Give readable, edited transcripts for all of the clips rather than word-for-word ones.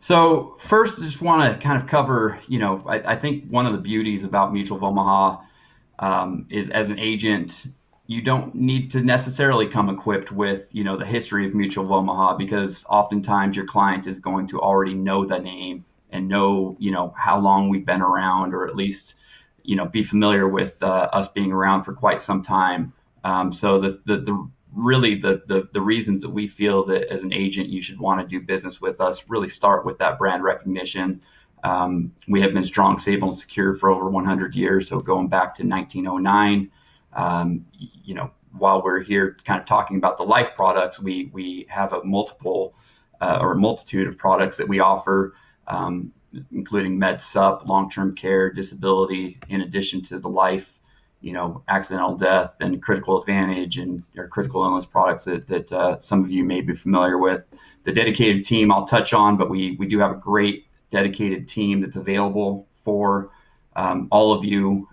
So first, I just want to kind of cover, I think one of the beauties about Mutual of Omaha is as an agent, you don't need to necessarily come equipped with, the history of Mutual of Omaha because oftentimes your client is going to already know the name and know, how long we've been around, or at least, be familiar with us being around for quite some time. So the really the reasons that we feel that as an agent you should want to do business with us really start with that brand recognition. We have been strong, stable, and secure for over 100 years, so going back to 1909. While we're here kind of talking about the life products, we have a multitude of products that we offer, including med sup, long-term care, disability, in addition to the life, accidental death and critical advantage and or critical illness products that some of you may be familiar with. The dedicated team I'll touch on, but we do have a great dedicated team that's available for all of you.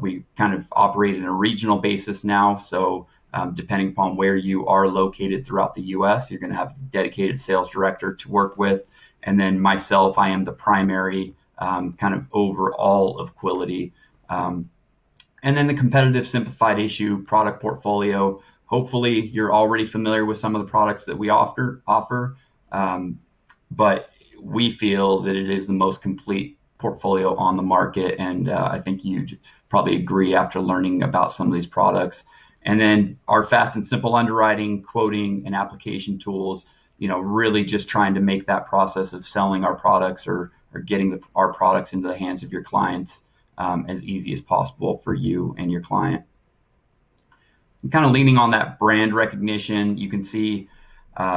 We kind of operate in a regional basis now, so depending upon where you are located throughout the U.S., you're going to have a dedicated sales director to work with. And then myself, I am the primary kind of overall of Quility. And then the competitive simplified issue product portfolio. Hopefully you're already familiar with some of the products that we offer, but we feel that it is the most complete portfolio on the market. And I think you'd probably agree after learning about some of these products. And then our fast and simple underwriting, quoting, and application tools, really just trying to make that process of selling our products or getting our products into the hands of your clients as easy as possible for you and your client. And kind of leaning on that brand recognition, you can see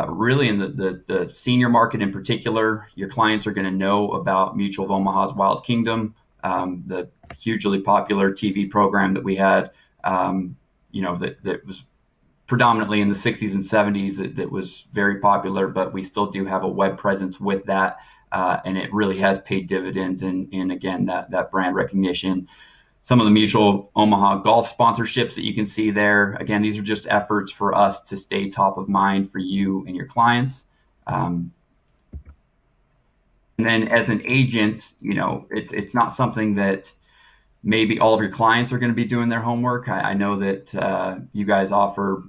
really in the senior market in particular, your clients are going to know about Mutual of Omaha's Wild Kingdom, the hugely popular TV program that we had, that was predominantly in the 60s and 70s that was very popular, but we still do have a web presence with that. And it really has paid dividends in again, that brand recognition. Some of the Mutual Omaha golf sponsorships that you can see there. Again, these are just efforts for us to stay top of mind for you and your clients. And then as an agent, it's not something that maybe all of your clients are going to be doing their homework. I know that you guys offer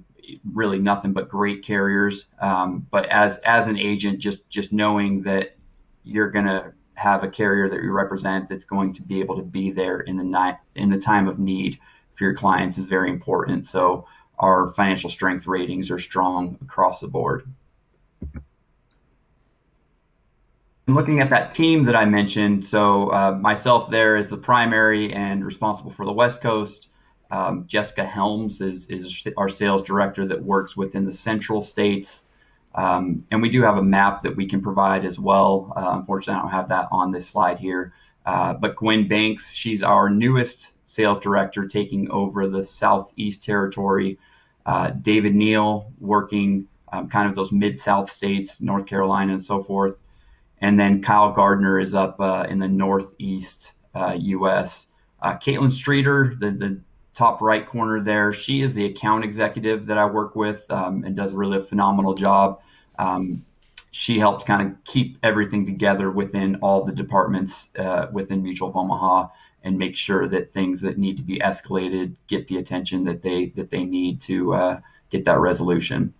really nothing but great carriers. But as an agent, just knowing that you're going to have a carrier that you represent that's going to be able to be there in the time of need for your clients is very important. So our financial strength ratings are strong across the board. And looking at that team that I mentioned, so myself there is the primary and responsible for the West Coast. Jessica Helms is our sales director that works within the central states. And we do have a map that we can provide as well. Unfortunately, I don't have that on this slide here. But Gwen Banks, she's our newest sales director taking over the Southeast Territory. David Neal working kind of those mid-South states, North Carolina and so forth. And then Kyle Gardner is up in the Northeast U.S. Caitlin Streeter, the top right corner there, she is the account executive that I work with and does really a phenomenal job. She helps kind of keep everything together within all the departments within Mutual of Omaha and make sure that things that need to be escalated get the attention that they need to get that resolution.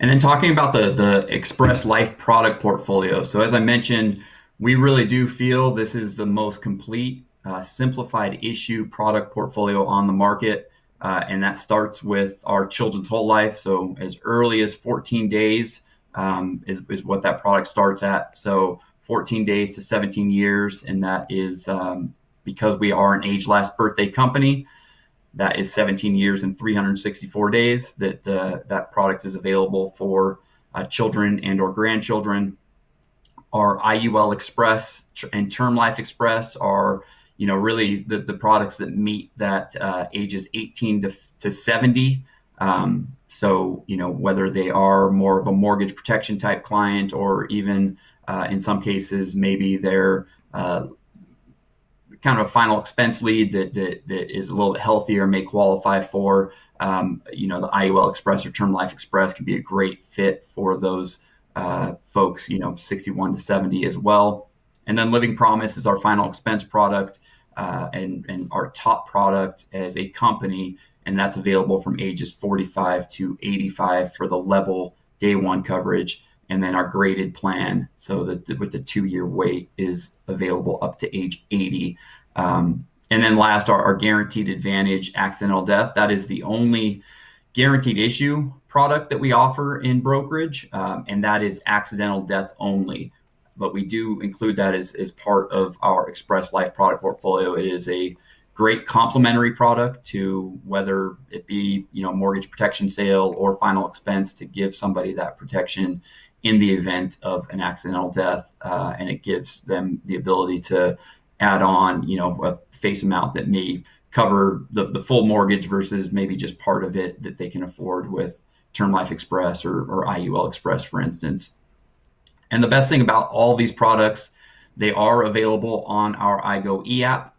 And then talking about the Express Life product portfolio. So as I mentioned, we really do feel this is the most complete simplified issue product portfolio on the market. And that starts with our children's whole life. So as early as 14 days is what that product starts at. So 14 days to 17 years. And that is because we are an age last birthday company. That is 17 years and 364 days that product is available for children and or grandchildren. Our IUL Express and Term Life Express are, really the products that meet that ages 18 to 70. So, whether they are more of a mortgage protection type client or even in some cases, maybe they're kind of a final expense lead that is a little bit healthier, may qualify for The IUL Express or Term Life Express can be a great fit for those folks, 61 to 70 as well. And then Living Promise is our final expense product and our top product as a company, and that's available from ages 45 to 85 for the level day one coverage. And then our graded plan, so that with the 2-year wait, is available up to age 80. And then last, our Guaranteed Advantage accidental death. That is the only guaranteed issue product that we offer in brokerage, and that is accidental death only. But we do include that as part of our Express Life product portfolio. It is a great complementary product to whether it be mortgage protection sale or final expense, to give somebody that protection in the event of an accidental death, and it gives them the ability to add on a face amount that may cover the full mortgage versus maybe just part of it that they can afford with Term Life Express or IUL Express, for instance. And the best thing about all these products, they are available on our iGo e-app.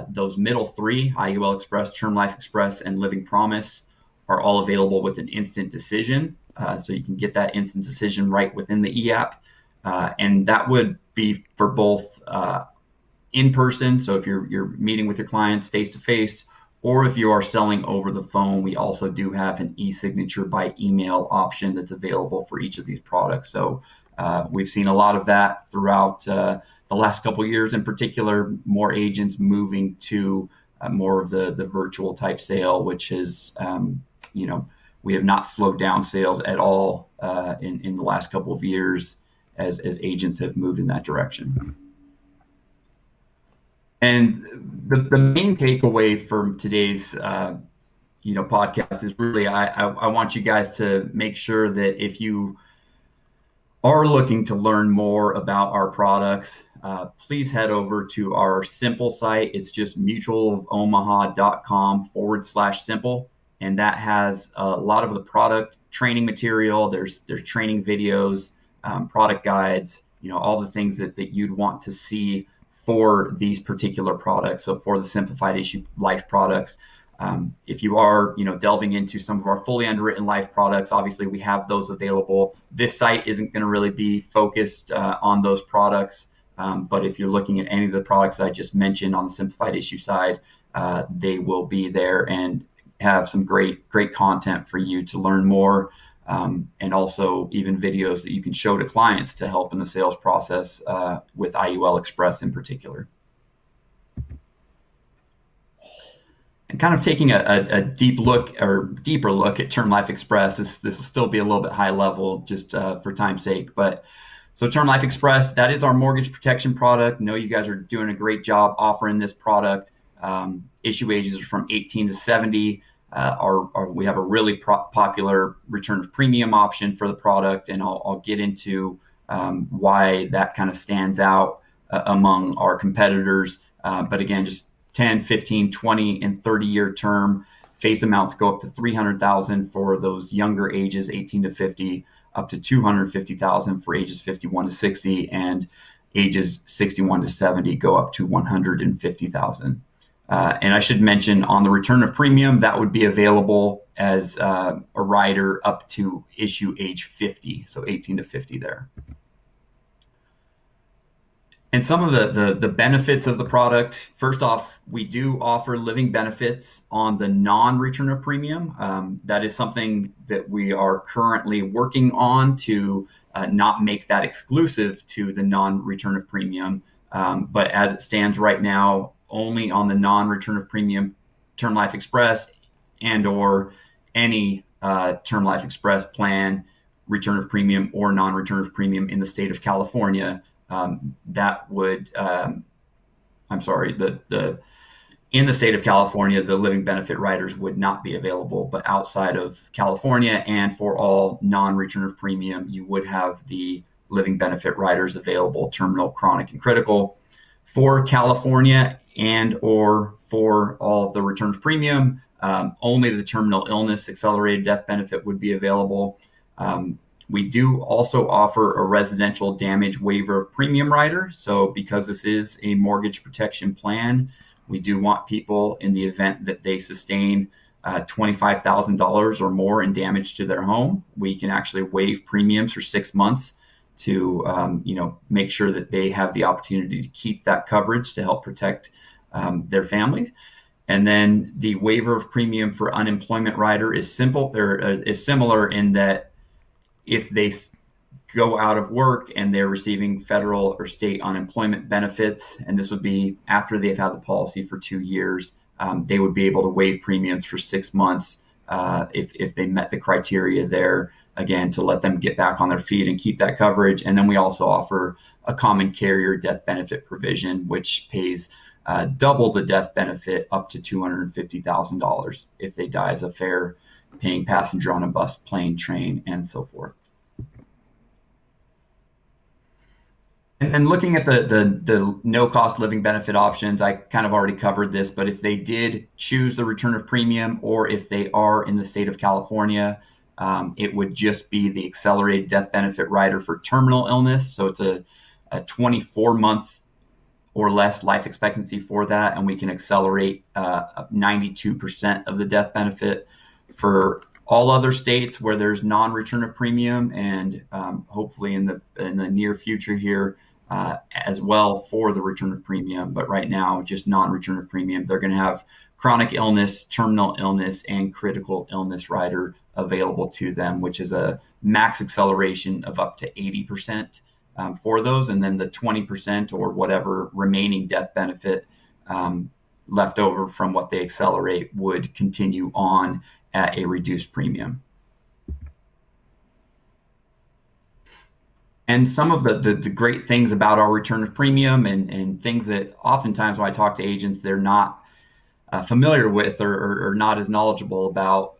Those middle three, IUL Express, Term Life Express, and Living Promise, are all available with an instant decision. So you can get that instant decision right within the e-app. And that would be for both in person, so if you're meeting with your clients face to face, or if you are selling over the phone, we also do have an e-signature by email option that's available for each of these products. So we've seen a lot of that throughout the last couple of years, in particular, more agents moving to more of the virtual type sale, which is, we have not slowed down sales at all in the last couple of years as agents have moved in that direction. And the main takeaway from today's podcast is really I want you guys to make sure that if you are looking to learn more about our products, please head over to our simple site. It's just mutualofomaha.com/simple. And that has a lot of the product training material. There's training videos, product guides, all the things that you'd want to see for these particular products. So for the Simplified Issue Life products, if you are, delving into some of our fully underwritten life products, obviously we have those available. This site isn't going to really be focused on those products, but if you're looking at any of the products that I just mentioned on the Simplified Issue side, they will be there and have some great content for you to learn more, and also even videos that you can show to clients to help in the sales process with IUL Express in particular. And kind of taking a deeper look at Term Life Express. This will still be a little bit high level just for time's sake. But so Term Life Express, that is our mortgage protection product. I know you guys are doing a great job offering this product. Issue ages are from 18 to 70. We have a really popular return of premium option for the product, and I'll get into why that kind of stands out among our competitors. But again, just 10, 15, 20, and 30-year term. Face amounts go up to $300,000 for those younger ages, 18 to 50, up to $250,000 for ages 51 to 60, and ages 61 to 70 go up to $150,000. And I should mention on the return of premium, that would be available as a rider up to issue age 50, so 18 to 50 there. And some of the benefits of the product, first off, we do offer living benefits on the non-return of premium. That is something that we are currently working on to not make that exclusive to the non-return of premium. But as it stands right now, only on the non-return of premium Term Life Express and or any Term Life Express plan, return of premium or non-return of premium in the state of California, that would, in the state of California, the living benefit riders would not be available, but outside of California and for all non-return of premium, you would have the living benefit riders available, terminal, chronic, and critical. For California and or for all of the return of premium, only the terminal illness accelerated death benefit would be available. We do also offer a residential damage waiver of premium rider. So because this is a mortgage protection plan, we do want people, in the event that they sustain $25,000 or more in damage to their home, we can actually waive premiums for 6 months to make sure that they have the opportunity to keep that coverage to help protect their families. And then the waiver of premium for unemployment rider is similar in that if they go out of work and they're receiving federal or state unemployment benefits, and this would be after they've had the policy for 2 years, they would be able to waive premiums for 6 months if they met the criteria there, again, to let them get back on their feet and keep that coverage. And then we also offer a common carrier death benefit provision, which pays double the death benefit up to $250,000 if they die as a fare paying passenger on a bus, plane, train, and so forth. And looking at the no-cost living benefit options, I kind of already covered this, but if they did choose the return of premium, or if they are in the state of California, it would just be the accelerated death benefit rider for terminal illness. So it's a 24-month or less life expectancy for that, and we can accelerate 92% of the death benefit. For all other states where there's non-return of premium, and hopefully in the near future here, as well for the return of premium, but right now just non-return of premium, they're going to have chronic illness, terminal illness, and critical illness rider available to them, which is a max acceleration of up to 80% for those, and then the 20% or whatever remaining death benefit left over from what they accelerate would continue on at a reduced premium. And some of the great things about our return of premium, and things that oftentimes when I talk to agents, they're not familiar with or not as knowledgeable about,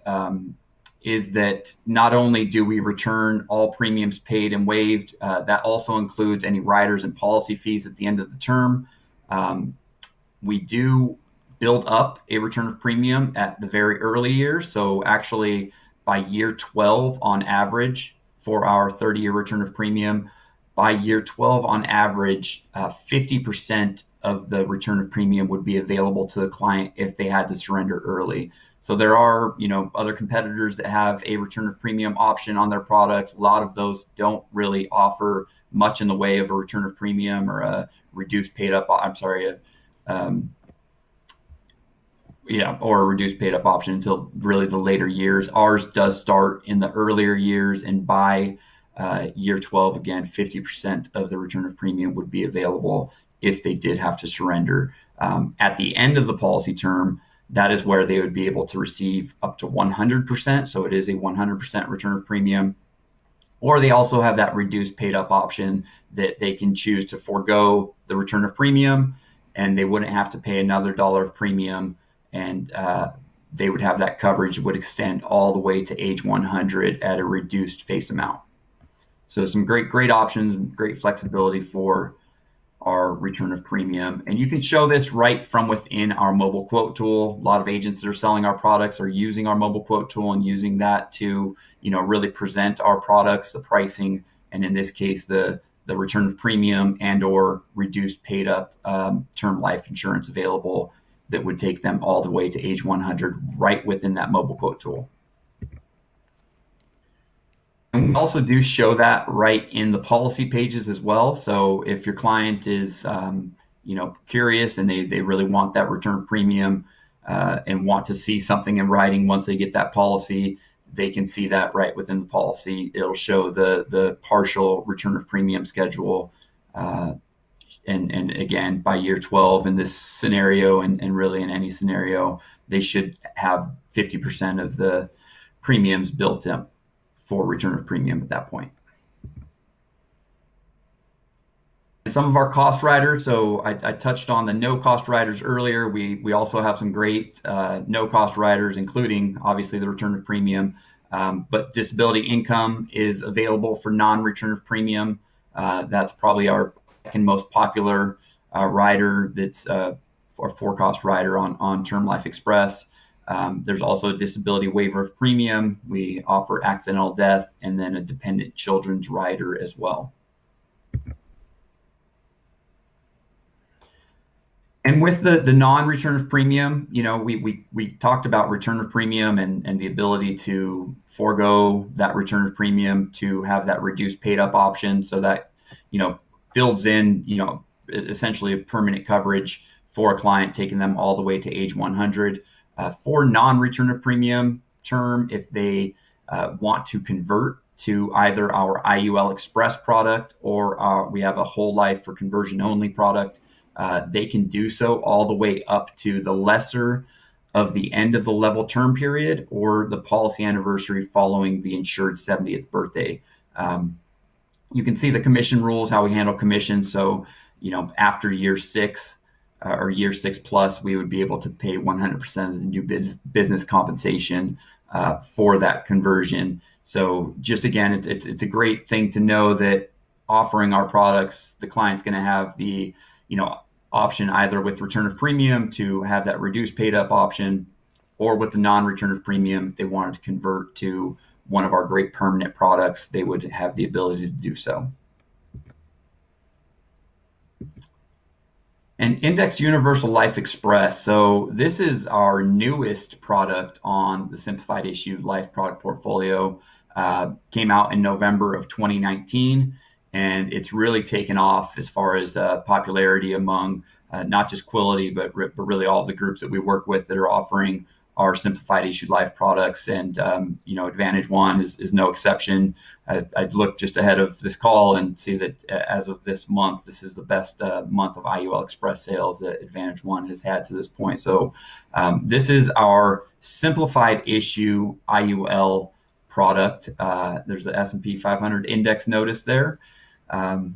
is that not only do we return all premiums paid and waived, that also includes any riders and policy fees at the end of the term. We do build up a return of premium at the very early years. So actually by year 12 on average, for our 30-year return of premium, by year 12 on average, 50% of the return of premium would be available to the client if they had to surrender early. So there are, other competitors that have a return of premium option on their products. A lot of those don't really offer much in the way of a return of premium or a reduced paid up. Or a reduced paid up option until really the later years. Ours does start in the earlier years, and by year 12, again, 50% of the return of premium would be available if they did have to surrender. At the end of the policy term, that is where they would be able to receive up to 100%. So it is a 100% return of premium. Or they also have that reduced paid up option that they can choose to forego the return of premium, and they wouldn't have to pay another dollar of premium, and they would have that coverage would extend all the way to age 100 at a reduced face amount. So some great options, great flexibility for our return of premium. And you can show this right from within our mobile quote tool. A lot of agents that are selling our products are using our mobile quote tool and using that to, really present our products, the pricing, and in this case, the return of premium and or reduced paid up term life insurance available that would take them all the way to age 100 right within that mobile quote tool. And we also do show that right in the policy pages as well. So if your client is, curious and they really want that return of premium and want to see something in writing once they get that policy, they can see that right within the policy. It'll show the partial return of premium schedule. And again, by year 12 in this scenario, and really in any scenario, they should have 50% of the premiums built up for return of premium at that point. And some of our cost riders, so I touched on the no cost riders earlier. We also have some great no cost riders, including obviously the return of premium, but disability income is available for non-return of premium. That's probably our second most popular rider that's for cost rider on Term Life Express. There's also a disability waiver of premium. We offer accidental death, and then a dependent children's rider as well. And with the non-return of premium, we talked about return of premium and the ability to forego that return of premium to have that reduced paid up option. So that, builds in, essentially a permanent coverage for a client, taking them all the way to age 100. For non-return of premium term, if they want to convert to either our IUL Express product or we have a whole life for conversion only product, they can do so all the way up to the lesser of the end of the level term period or the policy anniversary following the insured's 70th birthday. You can see the commission rules, how we handle commission. So, after year 6 or year 6 plus, we would be able to pay 100% of the new business compensation for that conversion. So just again, it's a great thing to know that offering our products, the client's going to have the, option either with return of premium to have that reduced paid up option, or with the non-return of premium, if they wanted to convert to one of our great permanent products, they would have the ability to do so. And Index Universal Life Express. So this is our newest product on the Simplified Issue Life product portfolio. Came out in November of 2019, and it's really taken off as far as popularity among not just Quility, but really all the groups that we work with that are offering our Simplified Issue Life products. And, Advantage One is no exception. I looked just ahead of this call and see that as of this month, this is the best month of IUL Express sales that Advantage One has had to this point. So this is our Simplified Issue IUL product. There's the S&P 500 index notice there. And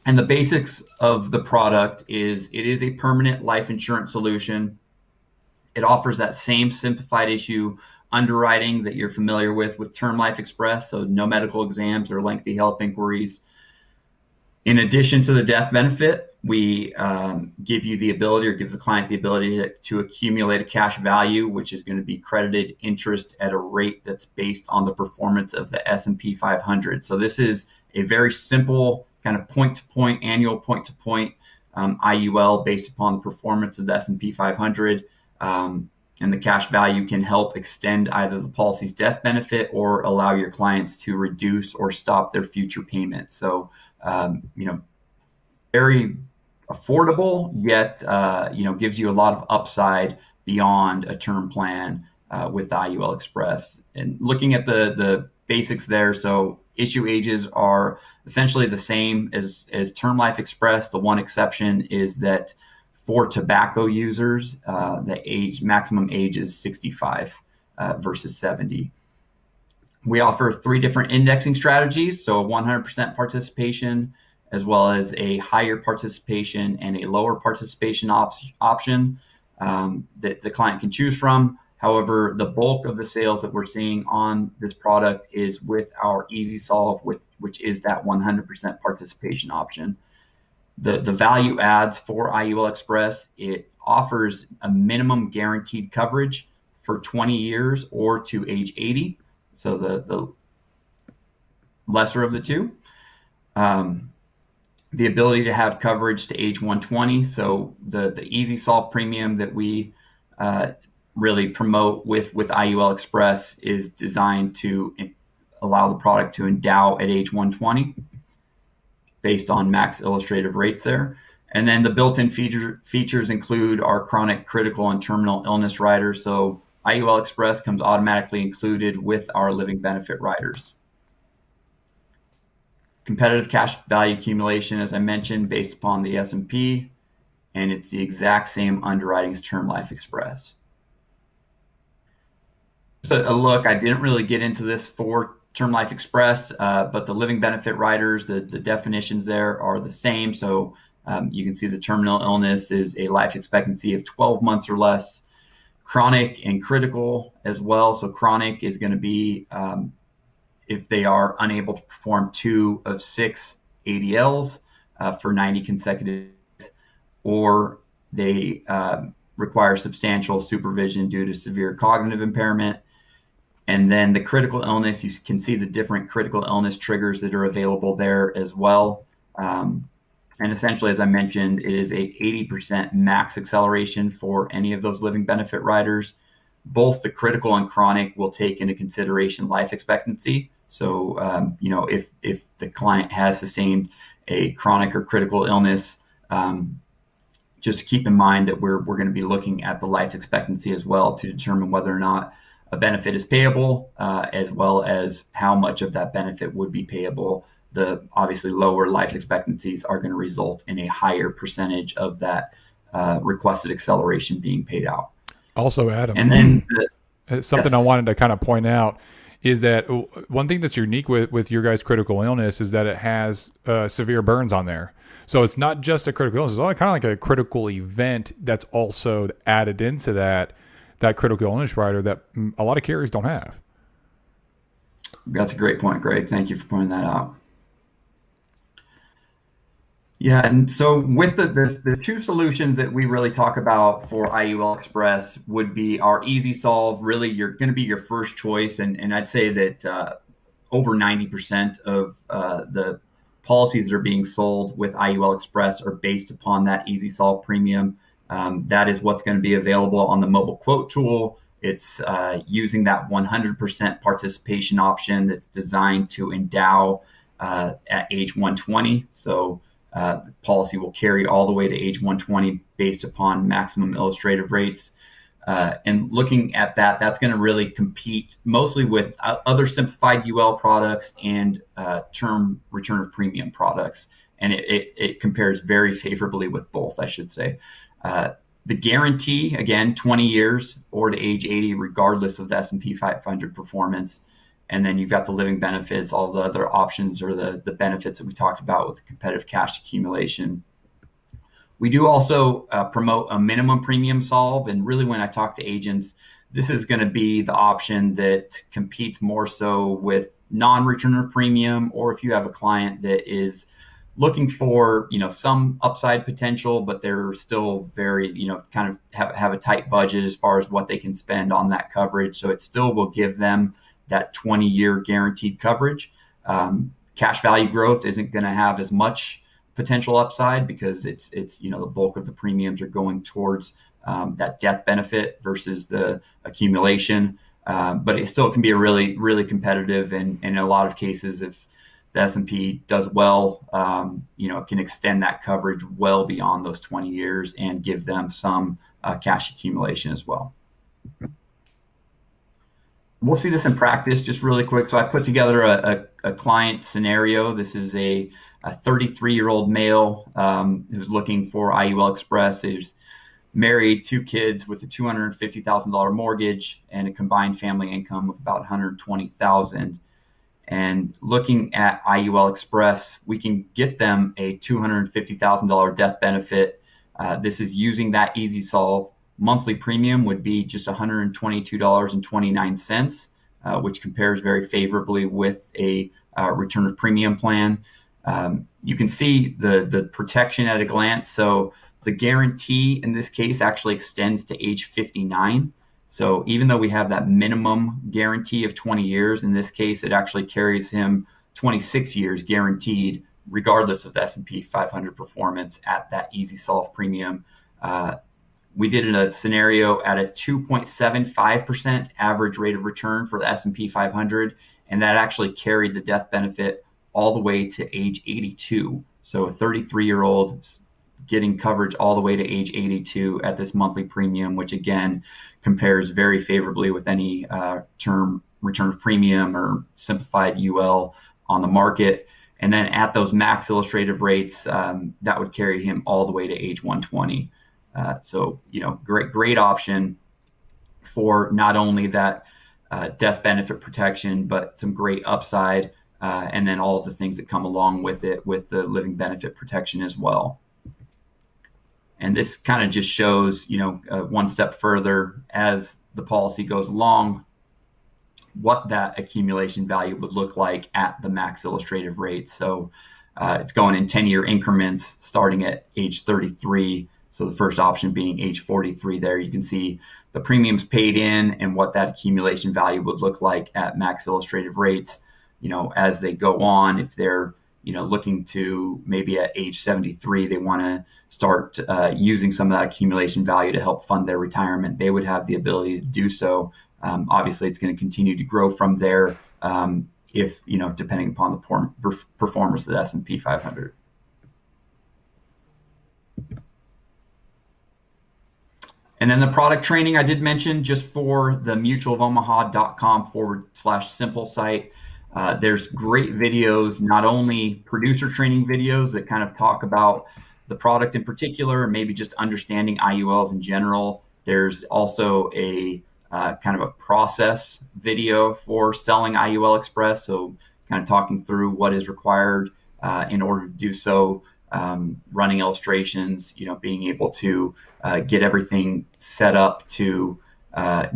the basics of the product is it is a permanent life insurance solution. It offers that same simplified issue underwriting that you're familiar with Term Life Express, so no medical exams or lengthy health inquiries. In addition to the death benefit, we give you the ability, or give the client the ability to accumulate a cash value, which is going to be credited interest at a rate that's based on the performance of the S&P 500. So this is a very simple kind of point-to-point, annual point-to-point IUL based upon the performance of the S&P 500. And the cash value can help extend either the policy's death benefit or allow your clients to reduce or stop their future payments. So, very affordable, yet, gives you a lot of upside beyond a term plan with the IUL Express. And looking at the basics there, so issue ages are essentially the same as Term Life Express. The one exception is that for tobacco users, the maximum age is 65 versus 70. We offer 3 different indexing strategies, so a 100% participation, as well as a higher participation and a lower participation option that the client can choose from. However, the bulk of the sales that we're seeing on this product is with our Easy Solve, which is that 100% participation option. The value adds for IUL Express, it offers a minimum guaranteed coverage for 20 years or to age 80. So the lesser of the two. The ability to have coverage to age 120. So the Easy Solve premium that we really promote with IUL Express is designed to allow the product to endow at age 120 based on max illustrative rates there. And then the built-in features include our chronic, critical, and terminal illness riders. So IUL Express comes automatically included with our living benefit riders. Competitive cash value accumulation, as I mentioned, based upon the S&P, and it's the exact same underwriting as Term Life Express. Just a look, I didn't really get into this for Term Life Express, but the living benefit riders, the definitions there are the same. So you can see the terminal illness is a life expectancy of 12 months or less. Chronic and critical as well. So chronic is going to be if they are unable to perform 2 of 6 ADLs for 90 consecutive days, or they require substantial supervision due to severe cognitive impairment. And then the critical illness, you can see the different critical illness triggers that are available there as well. And And essentially, as I mentioned, it is a 80% max acceleration for any of those living benefit riders. Both the critical and chronic will take into consideration life expectancy. So, if the client has sustained a chronic or critical illness, just keep in mind that we're going to be looking at the life expectancy as well to determine whether or not a benefit is payable, as well as how much of that benefit would be payable. The obviously lower life expectancies are going to result in a higher percentage of that requested acceleration being paid out. Also, Adam, And then something yes. I wanted to kind of point out is that one thing that's unique with your guys' critical illness is that it has severe burns on there. So it's not just a critical illness; it's kind of like a critical event that's also added into that critical illness rider that a lot of carriers don't have. That's a great point, Greg. Thank you for pointing that out. Yeah, and so with the two solutions that we really talk about for IUL Express would be our Easy Solve. Really, you're going to be your first choice, and I'd say that over 90% of the policies that are being sold with IUL Express are based upon that Easy Solve premium. That is what's going to be available on the mobile quote tool. It's using that 100% participation option that's designed to endow at age 120. So the policy will carry all the way to age 120 based upon maximum illustrative rates. And looking at that, that's going to really compete mostly with other simplified UL products and term return of premium products. And it compares very favorably with both, I should say. The guarantee, again, 20 years or to age 80, regardless of the S&P 500 performance. And then you've got the living benefits, all the other options or the benefits that we talked about with the competitive cash accumulation. We do also promote a minimum premium solve. And really, when I talk to agents, this is going to be the option that competes more so with non-return of premium, or if you have a client that is looking for, some upside potential, but they're still very, kind of have a tight budget as far as what they can spend on that coverage. So it still will give them that 20-year guaranteed coverage. Cash value growth isn't going to have as much potential upside because it's the bulk of the premiums are going towards that death benefit versus the accumulation. But it still can be a really, really competitive, and in a lot of cases, if the S&P does well, it can extend that coverage well beyond those 20 years and give them some cash accumulation as well. We'll see this in practice just really quick. So I put together a client scenario. This is a 33-year-old male who's looking for IUL Express. He's married, 2 kids with a $250,000 mortgage and a combined family income of about $120,000. And looking at IUL Express, we can get them a $250,000 death benefit. This is using that Easy Solve. Monthly premium would be just $122.29, which compares very favorably with a return of premium plan. You can see the protection at a glance. So the guarantee in this case actually extends to age 59. So even though we have that minimum guarantee of 20 years, in this case, it actually carries him 26 years guaranteed, regardless of the S&P 500 performance at that Easy Solve premium. We did a scenario at a 2.75% average rate of return for the S&P 500, and that actually carried the death benefit all the way to age 82. So a 33-year-old getting coverage all the way to age 82 at this monthly premium, which again compares very favorably with any term return of premium or simplified UL on the market. And then at those max illustrative rates, that would carry him all the way to age 120. So, great option for not only that death benefit protection, but some great upside, and then all of the things that come along with it, with the living benefit protection as well. And this kind of just shows, one step further as the policy goes along, what that accumulation value would look like at the max illustrative rate. So it's going in 10-year increments starting at age 33. So the first option being age 43 there. You can see the premiums paid in and what that accumulation value would look like at max illustrative rates. As they go on, if they're looking to maybe at age 73, they want to start using some of that accumulation value to help fund their retirement, they would have the ability to do so. Obviously, it's going to continue to grow from there, if depending upon the performance of the S&P 500. And then the product training I did mention, just for the mutualofomaha.com/simple site. There's great videos, not only producer training videos that kind of talk about the product in particular, maybe just understanding IULs in general. There's also a kind of a process video for selling IUL Express. So kind of talking through what is required in order to do so, running illustrations, being able to get everything set up to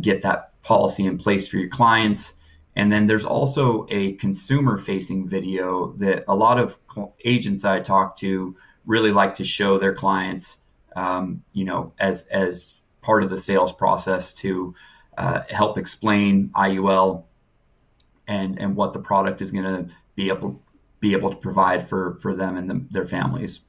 get that policy in place for your clients. And then there's also a consumer-facing video that a lot of agents I talk to really like to show their clients, as part of the sales process to help explain IUL and what the product is going to be able to provide for them and their families.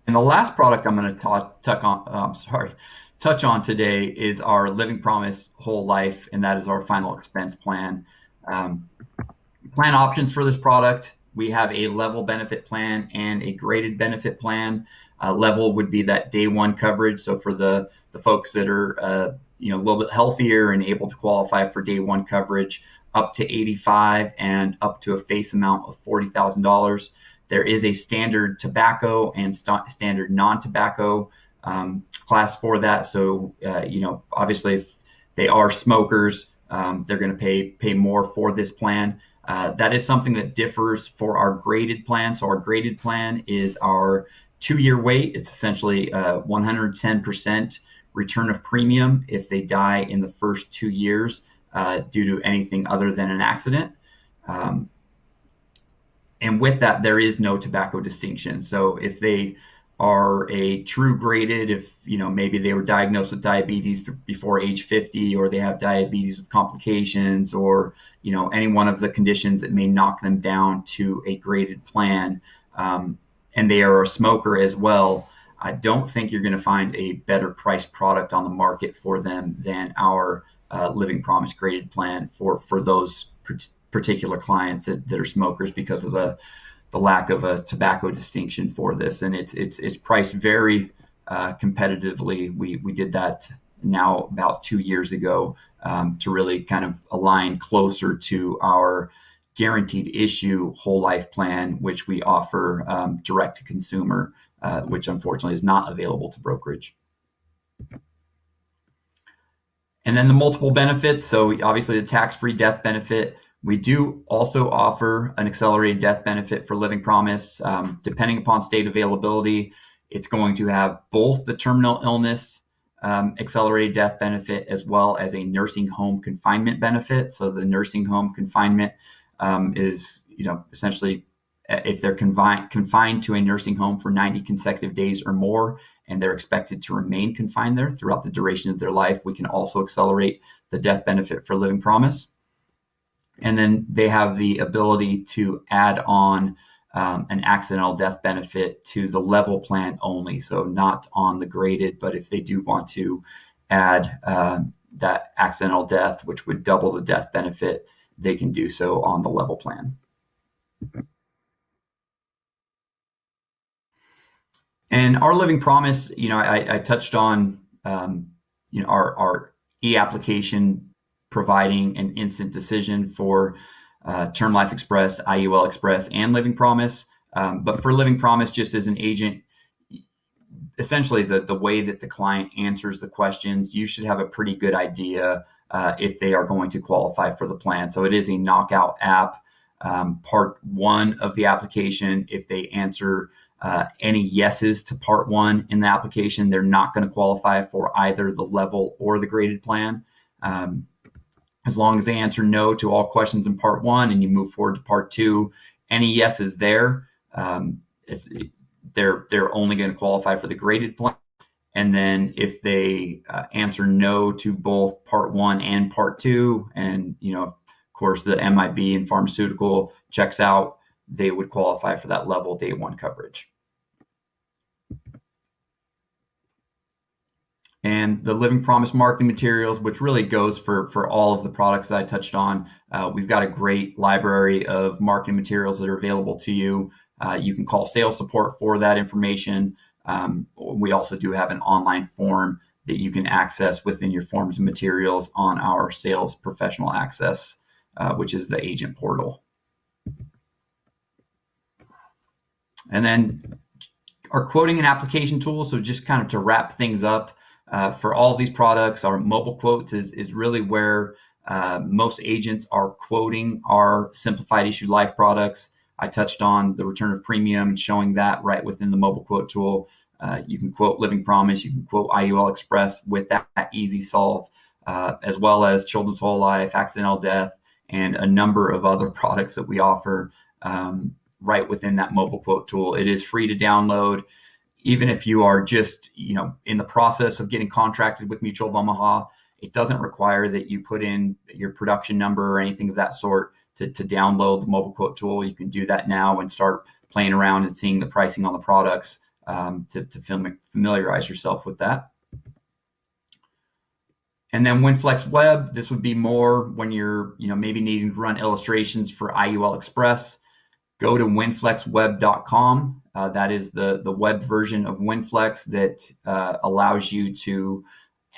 And the last product I'm going to touch on today is our Living Promise Whole Life, and that is our final expense plan. Plan options for this product: we have a level benefit plan and a graded benefit plan. Level would be that day one coverage. So for the folks that are a little bit healthier and able to qualify for day one coverage, up to 85 and up to a face amount of $40,000. There is a standard tobacco and standard non-tobacco class for that. So, obviously, if they are smokers, they're going to pay more for this plan. That is something that differs for our graded plan. So our graded plan is our 2-year wait. It's essentially 110% return of premium if they die in the first 2 years due to anything other than an accident. And with that, there is no tobacco distinction. So if they are a true graded, if maybe they were diagnosed with diabetes before age 50, or they have diabetes with complications, or any one of the conditions that may knock them down to a graded plan, and they are a smoker as well, I don't think you're going to find a better priced product on the market for them than our Living Promise graded plan for those particular clients that are smokers, because of the lack of a tobacco distinction for this. And it's priced very competitively. We did that now about 2 years ago to really kind of align closer to our guaranteed issue whole life plan, which we offer direct to consumer, which unfortunately is not available to brokerage. And then the multiple benefits. So obviously the tax-free death benefit. We do also offer an accelerated death benefit for Living Promise. Depending upon state availability, it's going to have both the terminal illness accelerated death benefit as well as a nursing home confinement benefit. So the nursing home confinement is, essentially if they're confined to a nursing home for 90 consecutive days or more, and they're expected to remain confined there throughout the duration of their life, we can also accelerate the death benefit for Living Promise. And then they have the ability to add on an accidental death benefit to the level plan only. So not on the graded, but if they do want to add that accidental death, which would double the death benefit, they can do so on the level plan. And our Living Promise, I touched on, our e-application providing an instant decision for Term Life Express, IUL Express, and Living Promise. But for Living Promise, just as an agent, essentially the way that the client answers the questions, you should have a pretty good idea if they are going to qualify for the plan. So it is a knockout app. Part 1 of the application, if they answer any yeses to part 1 in the application, they're not going to qualify for either the level or the graded plan. As long as they answer no to all questions in part 1 and you move forward to part 2, any yeses there, they're only going to qualify for the graded plan. And then if they answer no to both part 1 and part 2, and course, the MIB and pharmaceutical checks out, they would qualify for that level day one coverage. And the Living Promise marketing materials, which really goes for all of the products that I touched on. We've got a great library of marketing materials that are available to you. You can call sales support for that information. We also do have an online form that you can access within your forms and materials on our sales professional access, which is the agent portal. And then our quoting and application tool. So just kind of to wrap things up, for all of these products, our mobile quotes is really where most agents are quoting our simplified issued life products. I touched on the return of premium and showing that right within the mobile quote tool. You can quote Living Promise, you can quote IUL Express with that easy solve, as well as children's whole life, accidental death, and a number of other products that we offer right within that mobile quote tool. It is free to download. Even if you are just, in the process of getting contracted with Mutual of Omaha, it doesn't require that you put in your production number or anything of that sort to download the mobile quote tool. You can do that now and start playing around and seeing the pricing on the products to familiarize yourself with that. And then WinFlex Web, this would be more when you're, maybe needing to run illustrations for IUL Express. Go to winflexweb.com. That is the web version of WinFlex that allows you to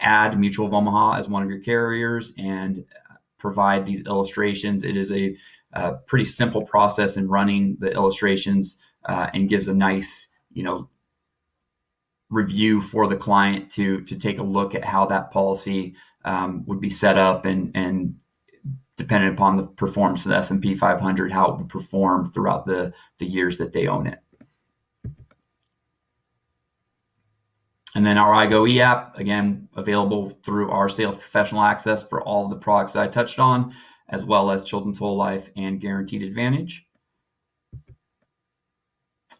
add Mutual of Omaha as one of your carriers and provide these illustrations. It is a pretty simple process in running the illustrations and gives a nice, review for the client to take a look at how that policy would be set up and depending upon the performance of the S&P 500, how it would perform throughout the years that they own it. And then our iGo app, again, available through our sales professional access for all of the products that I touched on, as well as Children's Whole Life and Guaranteed Advantage.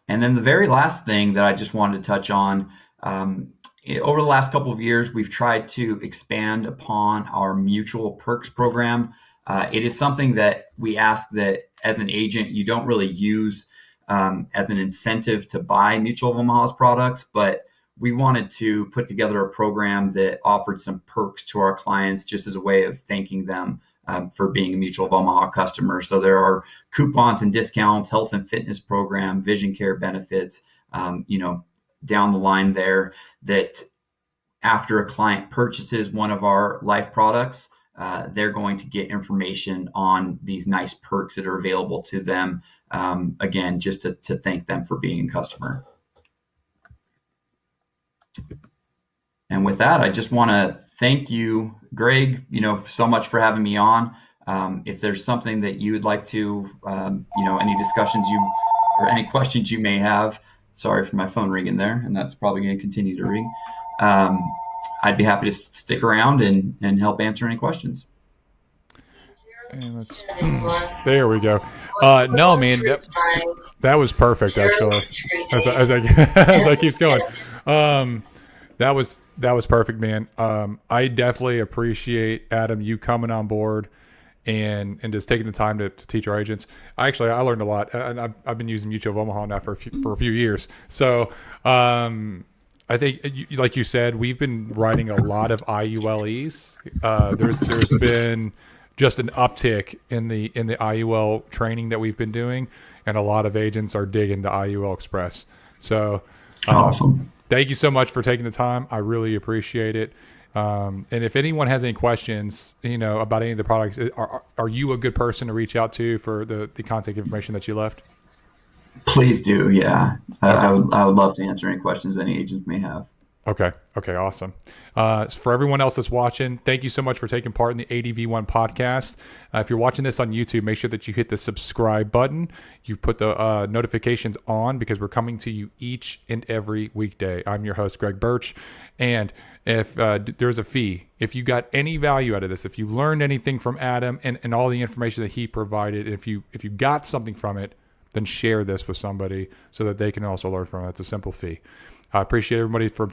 And then the very last thing that I just wanted to touch on, over the last couple of years, we've tried to expand upon our mutual perks program. It is something that we ask that as an agent, you don't really use as an incentive to buy Mutual of Omaha's products, but we wanted to put together a program that offered some perks to our clients just as a way of thanking them for being a Mutual of Omaha customer. So there are coupons and discounts, health and fitness program, vision care benefits, down the line there, that after a client purchases one of our life products, they're going to get information on these nice perks that are available to them, again, just to thank them for being a customer. And with that, I just want to thank you, Greg, so much for having me on. If there's something that you would like to, any discussions or any questions you may have, sorry for my phone ringing there, and that's probably going to continue to ring. I'd be happy to stick around and help answer any questions. And there we go. No, man, that was perfect, actually. As I keeps going, that was perfect, man. I definitely appreciate, Adam, you coming on board and just taking the time to teach our agents. I learned a lot, and I've been using Mutual of Omaha now for a few years. So I think, like you said, we've been writing a lot of IULEs. There's been just an uptick in the IUL training that we've been doing, and a lot of agents are digging the IUL Express. So awesome. Thank you so much for taking the time. I really appreciate it. And if anyone has any questions, about any of the products, are you a good person to reach out to for the contact information that you left? Please do. Yeah. I would love to answer any questions any agents may have. Okay. Awesome. For everyone else that's watching, thank you so much for taking part in the ADV1 podcast. If you're watching this on YouTube, make sure that you hit the subscribe button. You put the notifications on, because we're coming to you each and every weekday. I'm your host, Greg Birch. And if there's a fee, if you got any value out of this, if you learned anything from Adam and all the information that he provided, if you got something from it, then share this with somebody so that they can also learn from it. It's a simple fee. I appreciate everybody for